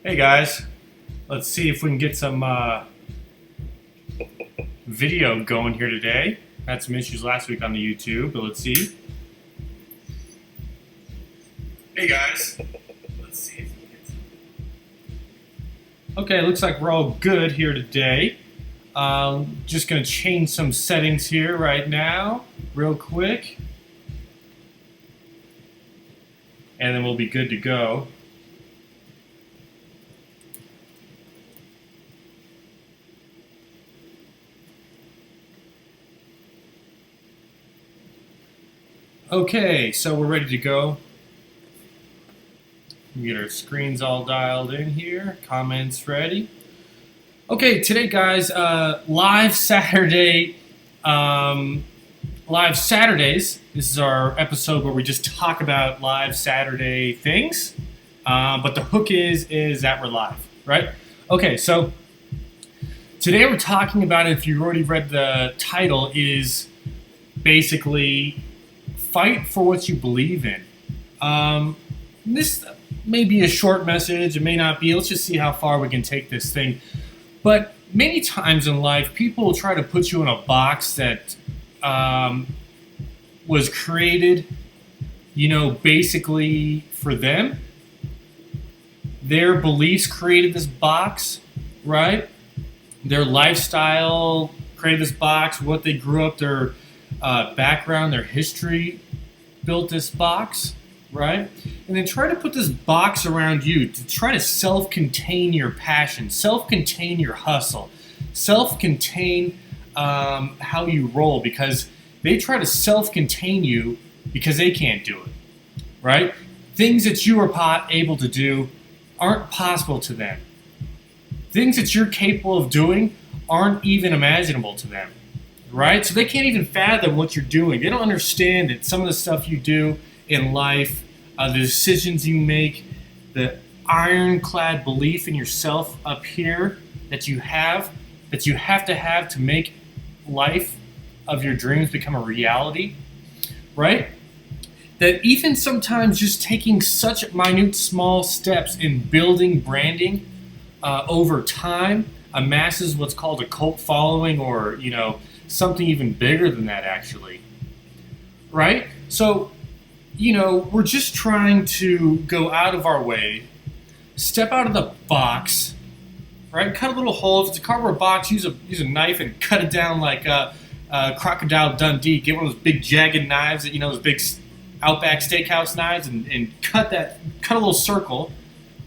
Hey guys, let's see if we can get some video going here today. Had some issues last week on the YouTube, but let's see. Hey guys, let's see if we can get some. Okay, looks like we're all good here today. Just gonna change some settings here right now, real quick. And then we'll be good to go. Okay, so we're ready to go. We get our screens all dialed in here. Comments ready. Okay, today, guys, live Saturday. Live Saturdays. This is our episode where we just talk about live Saturday things. But the hook is that we're live, right? Okay, so today we're talking about, if you already read the title, is basically fight for what you believe in. This may be a short message, it may not be. Let's just see how far we can take this thing. But many times in life, people try to put you in a box that was created, basically for them. Their beliefs created this box, right? Their lifestyle created this box. What they grew up, their background, their history built this box, right? And then try to put this box around you to try to self-contain your passion, self-contain your hustle, self-contain how you roll, because they try to self-contain you because they can't do it, right? Things that you are able to do aren't possible to them. Things that you're capable of doing aren't even imaginable to them. Right? So they can't even fathom what you're doing. They don't understand that some of the stuff you do in life, the decisions you make, the ironclad belief in yourself up here that you have to make life of your dreams become a reality, right? That even sometimes just taking such minute small steps in building branding over time amasses what's called a cult following, or, something even bigger than that, actually, right? So, we're just trying to go out of our way, step out of the box, right? Cut a little hole. If it's a cardboard box, use a knife and cut it down like Crocodile Dundee. Get one of those big jagged knives that, those big Outback Steakhouse knives, and cut a little circle.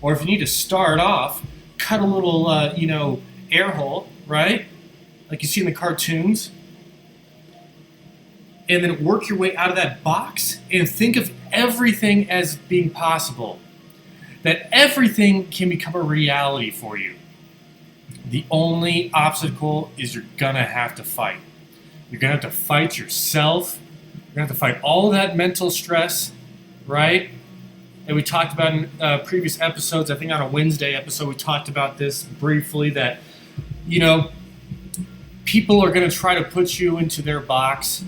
Or if you need to start off, cut a little, air hole, right? Like you see in the cartoons, and then work your way out of that box and think of everything as being possible. That everything can become a reality for you. The only obstacle is you're gonna have to fight. You're gonna have to fight yourself. You're gonna have to fight all that mental stress, right? That we talked about in previous episodes. I think on a Wednesday episode we talked about this briefly, that, people are going to try to put you into their box,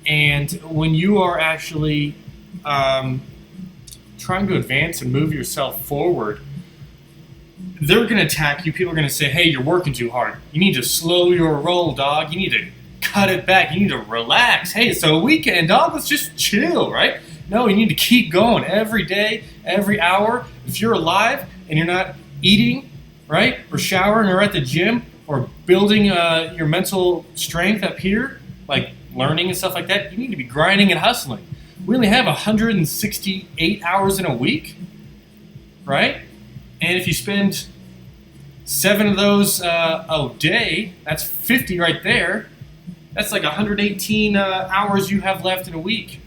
and when you are actually trying to advance and move yourself forward, they're going to attack you. People are going to say, hey, you're working too hard. You need to slow your roll, dog. You need to cut it back. You need to relax. Hey, it's a weekend, dog. Let's just chill, right? No, you need to keep going every day, every hour. If you're alive and you're not eating, right, or showering, or at the gym, or building your mental strength up here, like learning and stuff like that, you need to be grinding and hustling. We only have 168 hours in a week, right? And if you spend 7 of those a day, that's 50 right there. That's like 118 hours you have left in a week.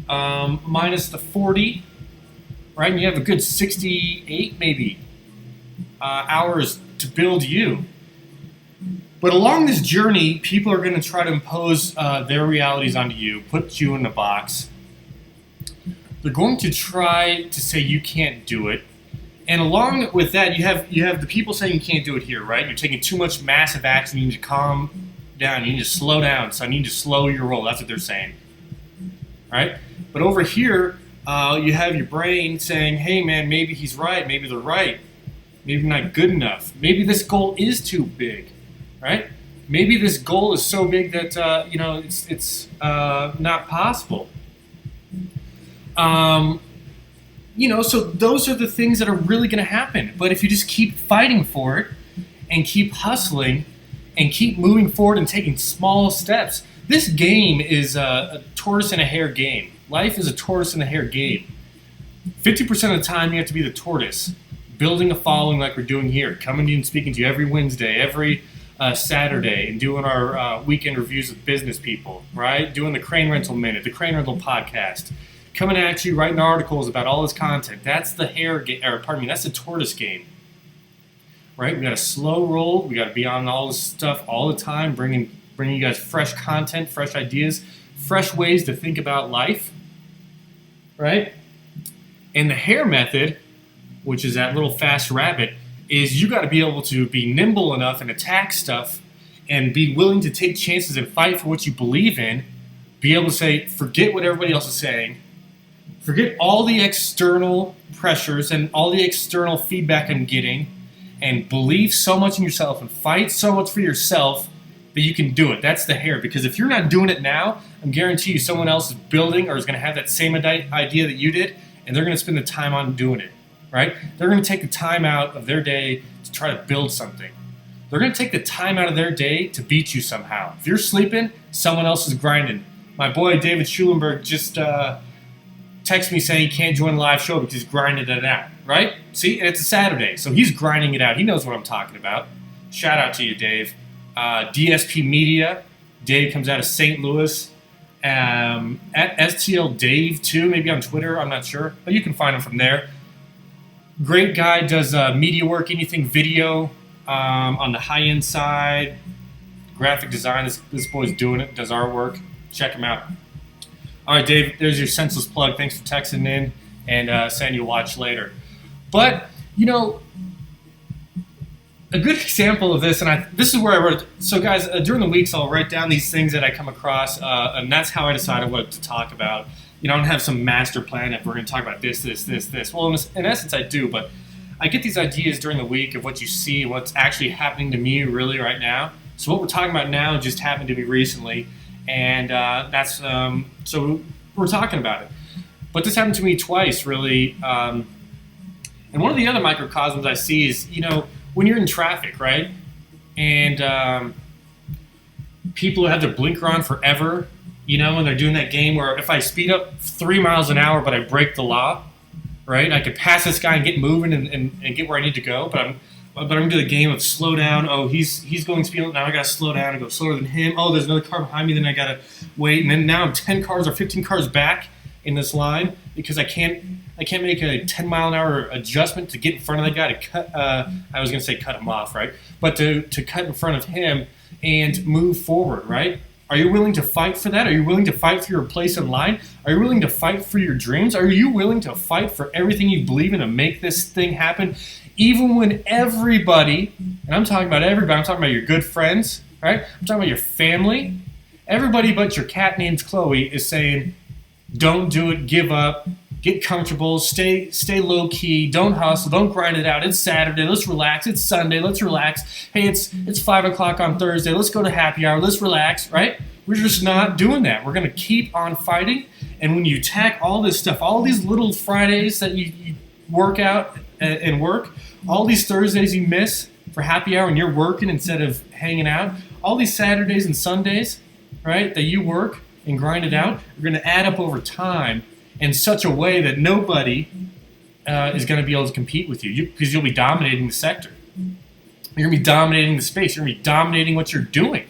Minus the 40, right? And you have a good 68 maybe hours to build you. But along this journey, people are going to try to impose their realities onto you, put you in a box. They're going to try to say you can't do it. And along with that, you have the people saying you can't do it here, right? You're taking too much massive action. You need to calm down. You need to slow down. So I need to slow your roll. That's what they're saying, right? But over here, you have your brain saying, hey, man, maybe he's right. Maybe they're right. maybe not good enough. Maybe this goal is too big, right? Maybe this goal is so big that it's not possible. So those are the things that are really going to happen. But if you just keep fighting for it and keep hustling and keep moving forward and taking small steps, this game is a tortoise and a hare game. Life is a tortoise and a hare game. 50% of the time you have to be the tortoise, building a following like we're doing here, coming to you and speaking to you every Wednesday, every Saturday, and doing our weekend reviews with business people, right? Doing the Crane Rental Minute, the Crane Rental Podcast, coming at you, writing articles about all this content. That's the that's the tortoise game, right? We got to slow roll. We got to be on all this stuff all the time, bringing you guys fresh content, fresh ideas, fresh ways to think about life, right? And the hare method, which is that little fast rabbit, is you got to be able to be nimble enough and attack stuff and be willing to take chances and fight for what you believe in, be able to say, forget what everybody else is saying, forget all the external pressures and all the external feedback I'm getting, and believe so much in yourself and fight so much for yourself that you can do it. That's the hare. Because if you're not doing it now, I'm guarantee you someone else is building or is going to have that same idea that you did, and they're going to spend the time on doing it. Right? They're going to take the time out of their day to try to build something. They're going to take the time out of their day to beat you somehow. If you're sleeping, someone else is grinding. My boy David Schulenberg just texted me saying he can't join the live show because he's grinding it out. Right? See, and it's a Saturday, so he's grinding it out. He knows what I'm talking about. Shout out to you, Dave. DSP Media. Dave comes out of St. Louis. At STL Dave too, maybe on Twitter. I'm not sure, but you can find him from there. Great guy, does media work, anything video on the high-end side, graphic design. This boy's doing it, does artwork. Check him out. All right, Dave, there's your senseless plug. Thanks for texting in and saying you'll watch later. But, a good example of this, and this is where I wrote it. So, guys, during the weeks, I'll write down these things that I come across, and that's how I decided what to talk about. I don't have some master plan if we're going to talk about this. Well, in essence, I do, but I get these ideas during the week of what you see, what's actually happening to me really right now. So what we're talking about now just happened to me recently, and so we're talking about it. But this happened to me twice, really. And one of the other microcosms I see is, when you're in traffic, right, and people have their blinker on forever, and they're doing that game where if I speed up 3 miles an hour but I break the law, right, I could pass this guy and get moving and get where I need to go, but I'm into the game of slow down. Oh, he's going speed, now I got to slow down and go slower than him. Oh, there's another car behind me, then I got to wait, and then now I'm 10 cars or 15 cars back in this line because I can't make a 10 mile an hour adjustment to get in front of that guy to cut. I was going to say cut him off, right? But to cut in front of him and move forward, right? Are you willing to fight for that? Are you willing to fight for your place in line? Are you willing to fight for your dreams? Are you willing to fight for everything you believe in to make this thing happen? Even when everybody, and I'm talking about everybody, I'm talking about your good friends, right? I'm talking about your family. Everybody but your cat named Chloe is saying, don't do it, give up, get comfortable, stay low key, don't hustle, don't grind it out. It's Saturday, let's relax. It's Sunday, let's relax. Hey, it's 5 o'clock on Thursday, let's go to happy hour, let's relax, right? We're just not doing that. We're going to keep on fighting. And when you attack all this stuff, all these little Fridays that you work out and work, all these Thursdays you miss for happy hour and you're working instead of hanging out, all these Saturdays and Sundays, right, that you work and grind it out, are going to add up over time in such a way that nobody is going to be able to compete with you because you'll be dominating the sector. You're going to be dominating the space. You're going to be dominating what you're doing,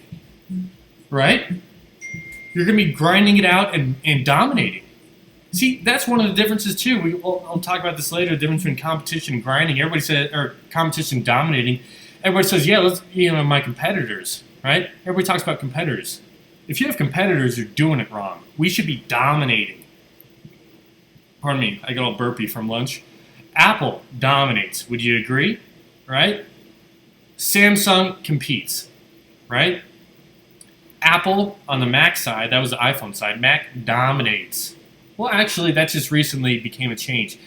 right? You're going to be grinding it out and dominating. See, that's one of the differences too. I'll talk about this later, the difference between competition and grinding. Everybody says, or competition and dominating. Everybody says, yeah, let's, my competitors, right? Everybody talks about competitors. If you have competitors, you're doing it wrong. We should be dominating. Pardon me, I got all burpy from lunch. Apple dominates. Would you agree? Right? Samsung competes. Right? Apple on the Mac side, that was the iPhone side, Mac dominates. Well, actually, that just recently became a change.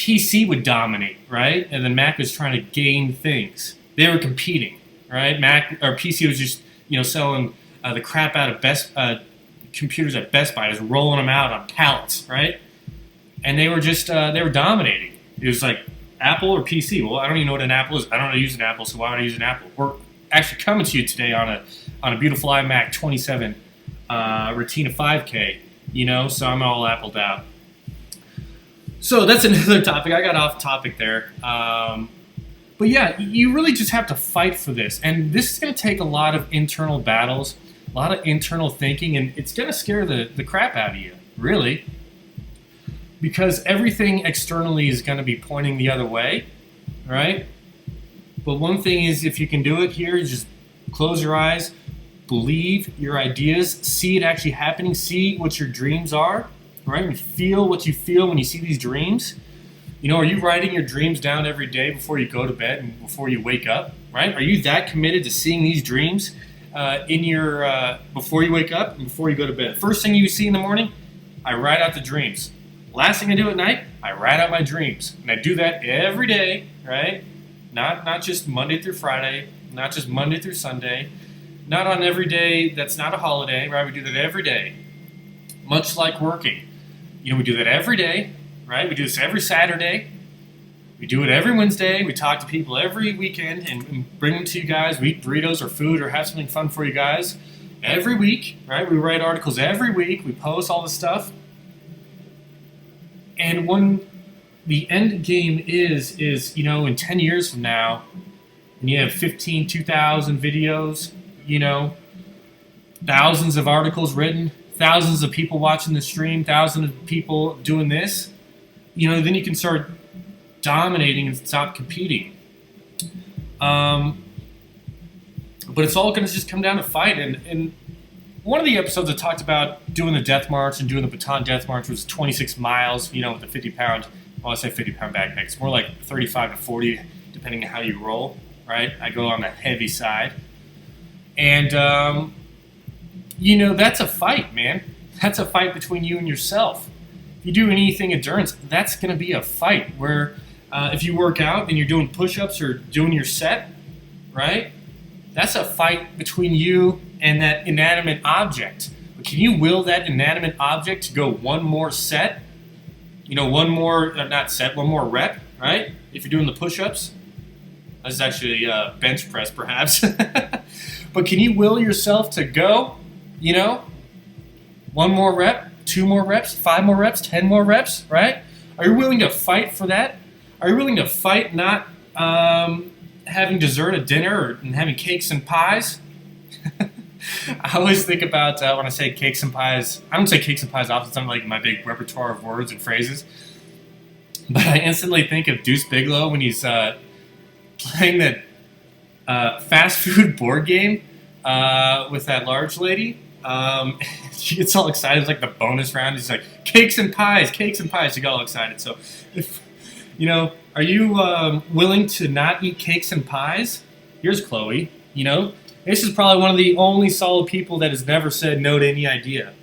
PC would dominate, right? And then Mac was trying to gain things. They were competing, right? Mac or PC was just selling the crap out of Best computers at Best Buy, just rolling them out on pallets, right? And they were just they were dominating. It was like Apple or PC. Well, I don't even know what an Apple is. I don't know how to use an Apple, so why would I use an Apple? We're actually coming to you today on a beautiful iMac 27 Retina 5K. So I'm all appled out. So that's another topic. I got off topic there. But yeah, you really just have to fight for this. And this is going to take a lot of internal battles, a lot of internal thinking, and it's going to scare the crap out of you, really. Because everything externally is going to be pointing the other way, right? But one thing is, if you can do it here, just close your eyes, believe your ideas, see it actually happening, see what your dreams are, right? And feel what you feel when you see these dreams. Are you writing your dreams down every day before you go to bed and before you wake up, right? Are you that committed to seeing these dreams in your before you wake up and before you go to bed? First thing you see in the morning, I write out the dreams. Last thing I do at night, I write out my dreams. And I do that every day, right? Not just Monday through Friday, not just Monday through Sunday, not on every day that's not a holiday, right? We do that every day. Much like working. We do that every day, right? We do this every Saturday. We do it every Wednesday. We talk to people every weekend and bring them to you guys. We eat burritos or food or have something fun for you guys every week, right? We write articles every week. We post all this stuff. And when the end game is in 10 years from now, and you have 2,000 videos, thousands of articles written, thousands of people watching the stream, thousands of people doing this, then you can start dominating and stop competing. But it's all going to just come down to fight. And one of the episodes I talked about doing the death march and doing the Baton Death March was 26 miles, with a 50-pound, well, I say 50-pound backpack. It's more like 35 to 40, depending on how you roll, right? I go on the heavy side. And, that's a fight, man. That's a fight between you and yourself. If you do anything endurance, that's going to be a fight where if you work out and you're doing push-ups or doing your set, right? That's a fight between you and that inanimate object. But can you will that inanimate object to go one more set? One more rep, right? If you're doing the push-ups. That's actually bench press, perhaps. But can you will yourself to go, one more rep, 2 more reps, 5 more reps, 10 more reps, right? Are you willing to fight for that? Are you willing to fight not having dessert at dinner and having cakes and pies? I always think about when I say cakes and pies, I don't say cakes and pies often, it's not like my big repertoire of words and phrases, but I instantly think of Deuce Bigalow when he's playing that fast food board game with that large lady. She gets all excited. It's like the bonus round. He's like, cakes and pies. She got all excited. So, if are you willing to not eat cakes and pies? Here's Chloe. This is probably one of the only solid people that has never said no to any idea.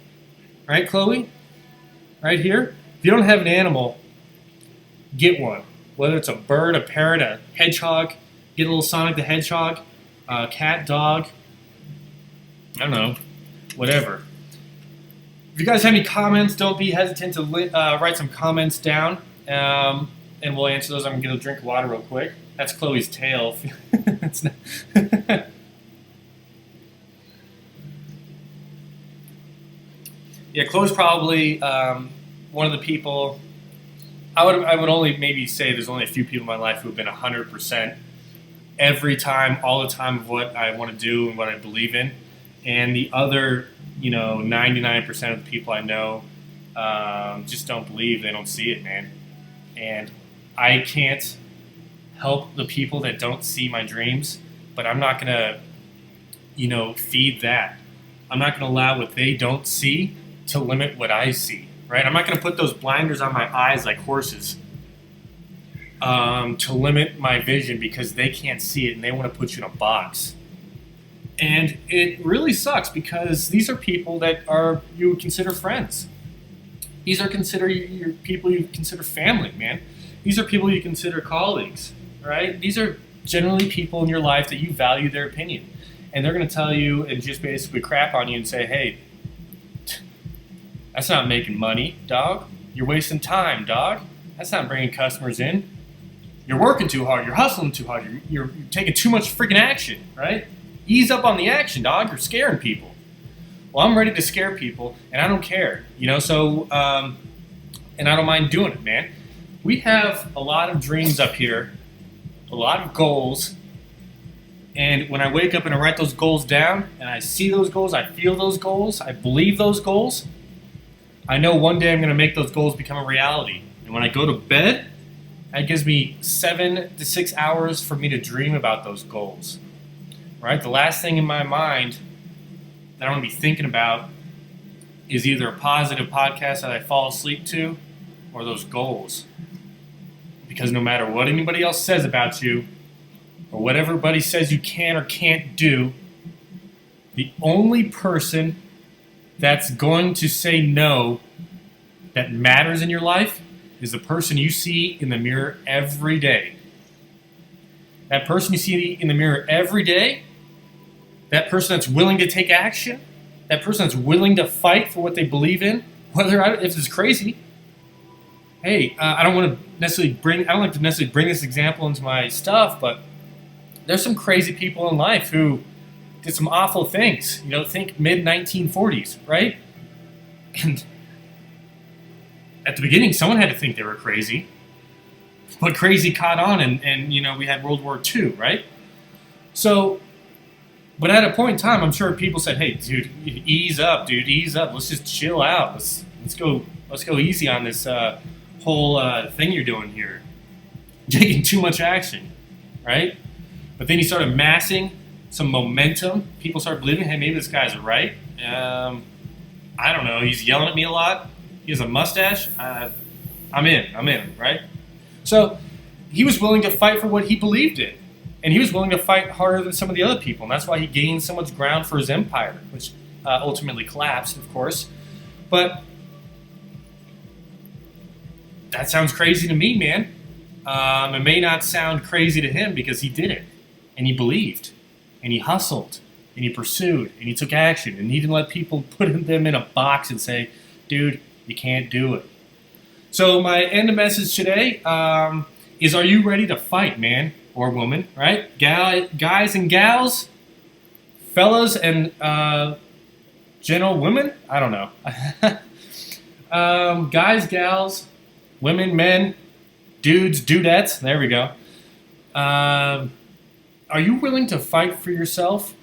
Right, Chloe? Right here? If you don't have an animal, get one. Whether it's a bird, a parrot, a hedgehog, get a little Sonic the Hedgehog, cat, dog, I don't know, whatever. If you guys have any comments, don't be hesitant to write some comments down, and we'll answer those. I'm going to get a drink of water real quick. That's Chloe's tail. It's not Yeah, Chloe's probably one of the people. I would only maybe say there's only a few people in my life who have been 100% every time, all the time of what I want to do and what I believe in, and the other 99% of the people I know just don't believe. They don't see it, man. And I can't help the people that don't see my dreams, but I'm not gonna feed that. I'm not gonna allow what they don't see to limit what I see, right? I'm not going to put those blinders on my eyes like horses to limit my vision because they can't see it and they want to put you in a box. And it really sucks because these are people that you would consider friends. These are your people you consider family, man. These are people you consider colleagues, right? These are generally people in your life that you value their opinion. And they're going to tell you and just basically crap on you and say, hey, that's not making money, dog. You're wasting time, dog. That's not bringing customers in. You're working too hard. You're hustling too hard. You're taking too much freaking action, right? Ease up on the action, dog. You're scaring people. Well, I'm ready to scare people, and I don't care, so, and I don't mind doing it, man. We have a lot of dreams up here, a lot of goals, and when I wake up and I write those goals down, and I see those goals, I feel those goals, I believe those goals, I know one day I'm going to make those goals become a reality. And when I go to bed, that gives me 7 to 6 hours for me to dream about those goals, right? The last thing in my mind that I'm going to be thinking about is either a positive podcast that I fall asleep to or those goals. Because no matter what anybody else says about you or what everybody says you can or can't do, the only person that's going to say no that matters in your life is the person you see in the mirror every day. That person you see in the mirror every day, that person that's willing to take action, that person that's willing to fight for what they believe in, if it's crazy. Hey, I don't like to necessarily bring this example into my stuff, but there's some crazy people in life who did some awful things. Think mid-1940s, right? And at the beginning, someone had to think they were crazy, but crazy caught on, and we had World War II, right? So. But at a point in time, I'm sure people said, "Hey, dude, ease up, dude, ease up. Let's just chill out. Let's go easy on this whole thing you're doing here. You're taking too much action, right?" But then he started amassing some momentum. People started believing, "Hey, maybe this guy's right." I don't know. He's yelling at me a lot. He has a mustache. I'm in, right? So he was willing to fight for what he believed in. And he was willing to fight harder than some of the other people. And that's why he gained so much ground for his empire, which ultimately collapsed, of course. But that sounds crazy to me, man. It may not sound crazy to him because he did it. And he believed. And he hustled. And he pursued. And he took action. And he didn't let people put them in a box and say, dude, you can't do it. So my end of message today is, are you ready to fight, man? Or woman, right? Guys and gals, fellas and general women. I don't know. Guys, gals, women, men, dudes, dudettes. There we go. Are you willing to fight for yourself?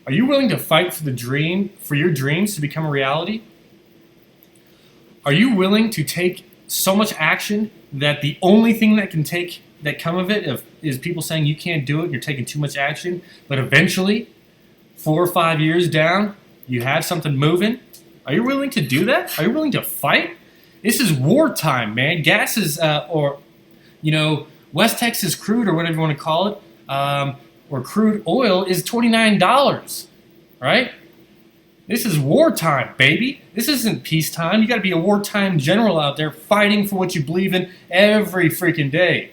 Are you willing to fight for your dreams to become a reality? Are you willing to take so much action that the only thing that come of it is people saying you can't do it and you're taking too much action, but eventually, 4 or 5 years down, you have something moving? Are you willing to do that? Are you willing to fight? This is wartime, man. Gas is, West Texas crude, or whatever you want to call it, or crude oil is $29, right? This is wartime, baby. This isn't peacetime. You got to be a wartime general out there fighting for what you believe in every freaking day.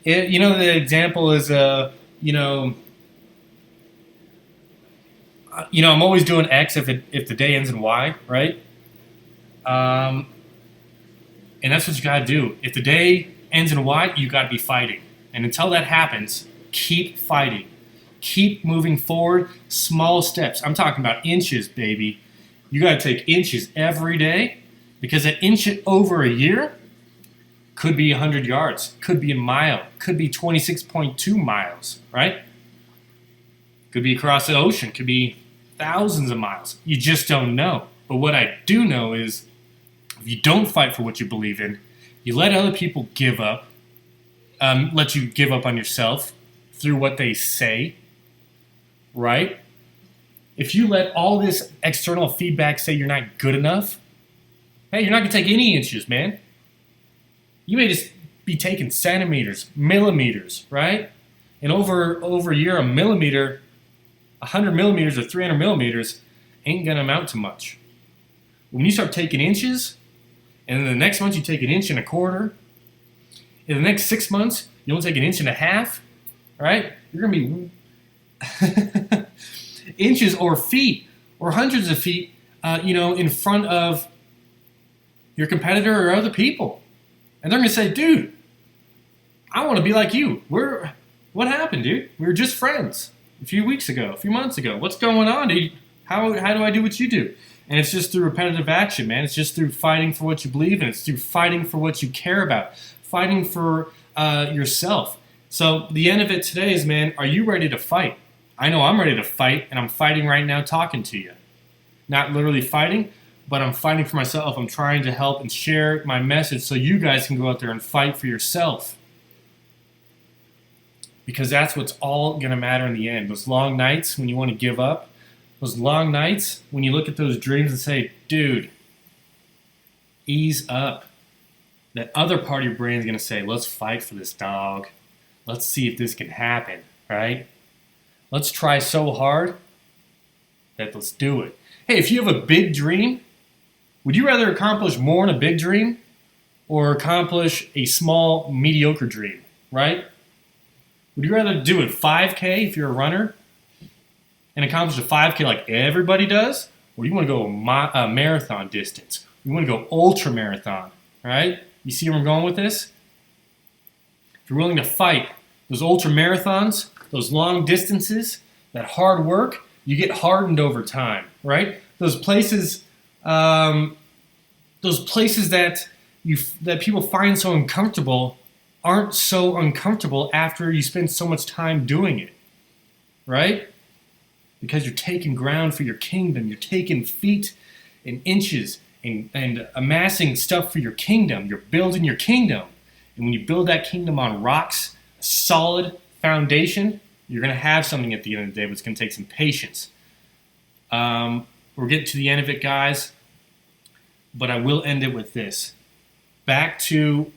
The example is, I'm always doing X if the day ends in Y, right? And that's what you got to do. If the day ends in Y, you got to be fighting. And until that happens, keep fighting. Keep moving forward, small steps. I'm talking about inches, baby. You got to take inches every day, because an inch over a year could be 100 yards, could be a mile, could be 26.2 miles, right? Could be across the ocean, could be thousands of miles. You just don't know. But what I do know is, if you don't fight for what you believe in, you let other people give up, let you give up on yourself through what they say, right? If you let all this external feedback say you're not good enough, hey, you're not going to take any inches, man. You may just be taking centimeters, millimeters, right? And over a year, a millimeter, 100 millimeters or 300 millimeters ain't going to amount to much. When you start taking inches, and then the next month you take an inch and a quarter, In the next 6 months, you don't take an inch and a half, right? You're going to be inches or feet or hundreds of feet, in front of your competitor or other people. And they're going to say, dude, I want to be like you. What happened, dude? We were just friends a few weeks ago, a few months ago. What's going on, dude? How do I do what you do? And it's just through repetitive action, man. It's just through fighting for what you believe in. It's through fighting for what you care about, fighting for yourself. So the end of it today is, man, are you ready to fight? I know I'm ready to fight, and I'm fighting right now talking to you. Not literally fighting, but I'm fighting for myself. I'm trying to help and share my message so you guys can go out there and fight for yourself. Because that's what's all going to matter in the end. Those long nights when you want to give up, those long nights when you look at those dreams and say, dude, ease up. That other part of your brain is going to say, let's fight for this, dog. Let's see if this can happen, right? Let's try so hard that let's do it. Hey, if you have a big dream, would you rather accomplish more in a big dream or accomplish a small, mediocre dream, right? Would you rather do a 5K if you're a runner and accomplish a 5K like everybody does? Or do you want to go a marathon distance? You want to go ultra marathon, right? You see where I'm going with this? If you're willing to fight those ultra marathons, those long distances, that hard work, you get hardened over time, right? Those places that people find so uncomfortable aren't so uncomfortable after you spend so much time doing it, right? Because you're taking ground for your kingdom. You're taking feet and inches and amassing stuff for your kingdom. You're building your kingdom. And when you build that kingdom on rocks, a solid foundation, you're going to have something at the end of the day, but it's going to take some patience. We're getting to the end of it, guys, but I will end it with this. Back to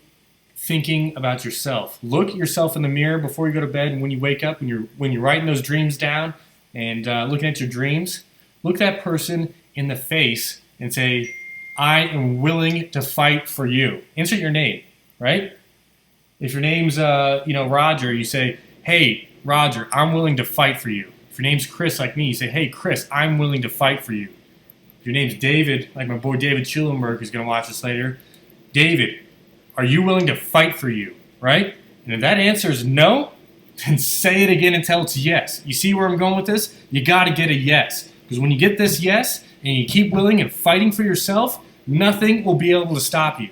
thinking about yourself. Look at yourself in the mirror before you go to bed and when you wake up, when you're writing those dreams down and looking at your dreams, look that person in the face and say, I am willing to fight for you. Insert your name, right? If your name's Roger, you say, hey, Roger, I'm willing to fight for you. If your name's Chris, like me, you say, hey, Chris, I'm willing to fight for you. If your name's David, like my boy David Schulenberg, who's going to watch this later, David, are you willing to fight for you, right? And if that answer is no, then say it again until it's yes. You see where I'm going with this? You got to get a yes. Because when you get this yes, and you keep willing and fighting for yourself, nothing will be able to stop you.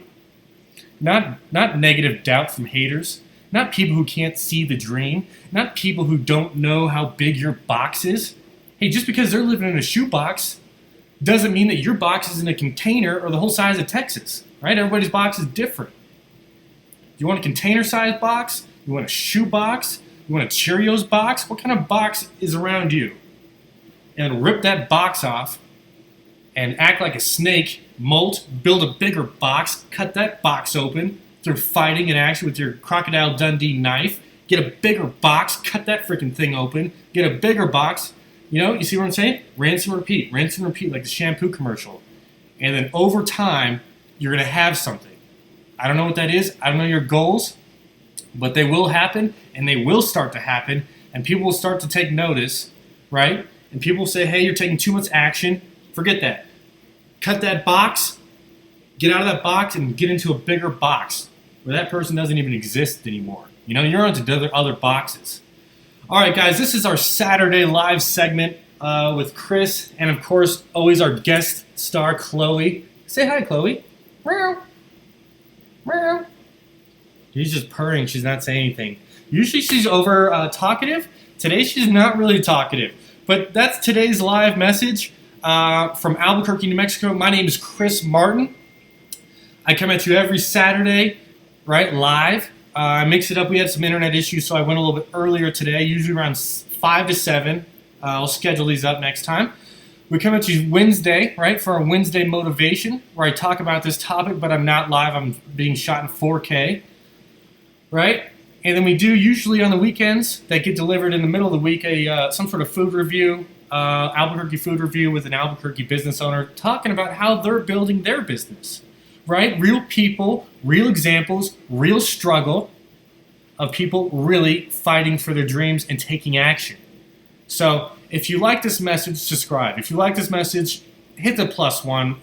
Not negative doubt from haters, not people who can't see the dream, not people who don't know how big your box is. Hey, just because they're living in a shoebox doesn't mean that your box is in a container or the whole size of Texas, right? Everybody's box is different. You want a container-sized box? You want a shoe box? You want a Cheerios box? What kind of box is around you? And rip that box off and act like a snake, molt, build a bigger box, cut that box open through fighting and action with your Crocodile Dundee knife, get a bigger box, cut that freaking thing open, get a bigger box. You see what I'm saying? Rinse and repeat like the shampoo commercial. And then over time, you're going to have something. I don't know what that is. I don't know your goals, but they will happen, and they will start to happen, and people will start to take notice, right? And people will say, hey, you're taking too much action. Forget that. Cut that box, get out of that box, and get into a bigger box where that person doesn't even exist anymore. You're onto other boxes. All right, guys, this is our Saturday live segment with Chris, and of course, always our guest star, Chloe. Say hi, Chloe. Meow. Meow. She's just purring. She's not saying anything. Usually she's over talkative. Today she's not really talkative. But that's today's live message from Albuquerque, New Mexico. My name is Chris Martin. I come at you every Saturday, right, live. I mix it up. We had some internet issues, so I went a little bit earlier today, usually around 5 to 7. I'll schedule these up next time. We come at you Wednesday, right, for our Wednesday motivation, where I talk about this topic, but I'm not live. I'm being shot in 4K, right? And then we do usually on the weekends that get delivered in the middle of the week some sort of food review, Albuquerque food review with an Albuquerque business owner talking about how they're building their business right? Real people, real examples, real struggle of people really fighting for their dreams and taking action. So if you like this message, subscribe. If you like this message, hit the +1.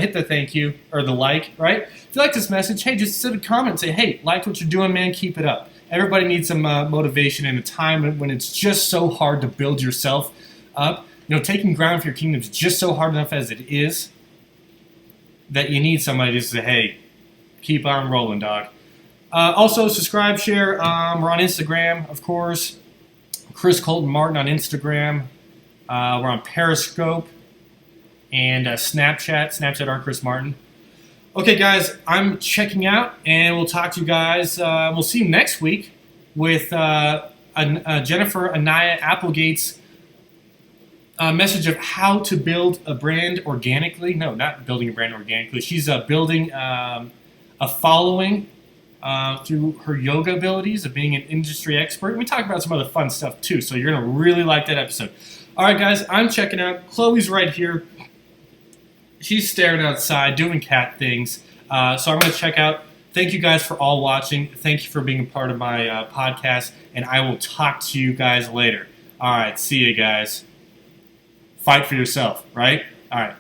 Hit the thank you or the like, right? If you like this message, hey, just send a comment and say, hey, like what you're doing, man. Keep it up. Everybody needs some motivation in a time when it's just so hard to build yourself up. Taking ground for your kingdom is just so hard enough as it is that you need somebody to say, hey, keep on rolling, dog. Also, subscribe, share. We're on Instagram, of course. Chris Colton Martin on Instagram. We're on Periscope and Snapchat our Chris Martin. Okay, guys, I'm checking out, and we'll talk to you guys. We'll see you next week with Jennifer Anaya Applegate's message of how to build a brand organically. No, not building a brand organically. She's building a following through her yoga abilities of being an industry expert. And we talk about some other fun stuff too, so you're going to really like that episode. All right, guys, I'm checking out. Chloe's right here. She's staring outside, doing cat things. So I'm going to check out. Thank you guys for all watching. Thank you for being a part of my podcast, and I will talk to you guys later. All right, see you guys. Fight for yourself, right? All right.